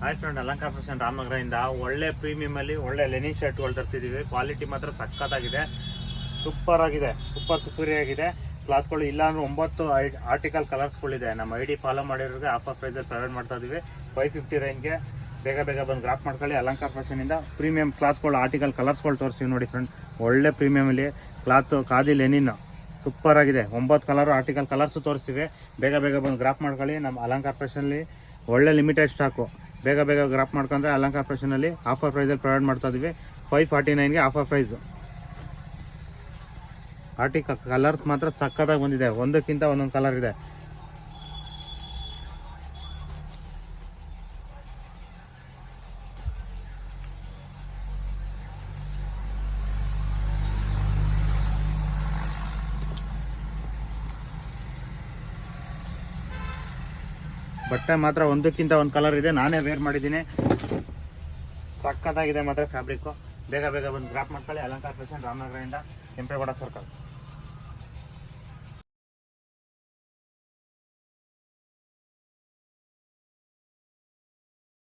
Hi friend, ಅಲಂಕಾರ fashion ರಾಮನಗರದಿಂದ ಒಳ್ಳೆ premium ಅಲ್ಲಿ ಒಳ್ಳೆ ಲೆನಿನ್ ಶರ್ಟ್ಗಳು ತರಿಸಿದೀವಿ. ಕ್ವಾಲಿಟಿ ಮಾತ್ರ ಸಖತ್ತಾಗಿದೆ, ಸೂಪರ್ ಆಗಿದೆ, ಸೂಪರ್ ಆಗಿದೆ. ಕ್ಲಾತ್ಗಳು ಇಲ್ಲ ಅಂದ್ರೆ 9 ಆರ್ಟಿಕಲ್ ಕಲರ್ಸ್ಗಳಿದೆ. ನಮ್ಮ ಐಡಿ ಫಾಲೋ ಮಾಡಿರೋರಿಗೆ ಆಫರ್ ಪ್ರೈಸಲ್ಲಿ ಪ್ರೊವೈಡ್ ಮಾಡ್ತಾ ಇದೀವಿ. 550 ರೇಂಜ್ಗೆ ಬೇಗ ಬಂದು ಗ್ರಾಪ್ ಮಾಡ್ಕೊಳ್ಳಿ. ಅಲಂಕಾರ ಫ್ಯಾಷನ್ ಇಂದ ಪ್ರೀಮಿಯಂ ಕ್ಲಾತ್ಗಳು ಆರ್ಟಿಕಲ್ ಕಲರ್ಸ್ಗಳು ತೋರಿಸ್ತೀವಿ ನೋಡಿ ಫ್ರೆಂಡ್. ಒಳ್ಳೆ ಪ್ರೀಮಿಯಂ ಅಲ್ಲಿ ಕ್ಲಾತ್ ಖಾದಿ ಲೆನಿನ್ ಸೂಪರ್ ಆಗಿದೆ. 9 ಕಲರ್ ಆರ್ಟಿಕಲ್ ಕಲರ್ಸ್ ತೋರಿಸ್ತೀವಿ. ಬೇಗ ಬಂದು ಗ್ರಾಪ್ ಮಾಡ್ಕೊಳ್ಳಿ. ನಮ್ಮ ಅಲಂಕಾರ ಫ್ಯಾಷನಲ್ಲಿ ಒಳ್ಳೆ ಲಿಮಿಟೆಡ್ ಸ್ಟಾಕು. ಬೇಗ ಗ್ರಾಪ್ ಮಾಡ್ಕೊಂಡ್ರೆ ಅಲಂಕಾರ ಫ್ಯಾಷನಲ್ಲಿ ಆಫರ್ ಪ್ರೈಸಲ್ಲಿ ಪ್ರೊವೈಡ್ ಮಾಡ್ತಾ ಇದೀವಿ. 549ಗೆ ಆಫರ್ ಪ್ರೈಸ್. ಆರ್ಟಿಕಲ್ ಕಲರ್ಸ್ ಮಾತ್ರ ಸಕ್ಕತ್ತಾಗಿ ಬಂದಿದೆ, ಒಂದಕ್ಕಿಂತ ಒಂದೊಂದು ಕಲರ್ ಇದೆ. ಬಟ್ಟೆ ಮಾತ್ರ ಒಂದಕ್ಕಿಂತ ಒಂದು ಕಲರ್ ಇದೆ. ನಾನೇ ವೇರ್ ಮಾಡಿದ್ದೀನಿ, ಸಕ್ಕತ್ತಾಗಿದೆ ಮಾತ್ರ ಫ್ಯಾಬ್ರಿಕ್ಕು. ಬೇಗ ಬಂದು ಗ್ರಾಪ್ ಮಾಡ್ಕೊಳ್ಳಿ. ಅಲಂಕಾರ ಫ್ಯಾಷನ್ ರಾಮನಗರದಿಂದ ಕೆಂಪೇಗೌಡ ಸರ್ಕಲ್.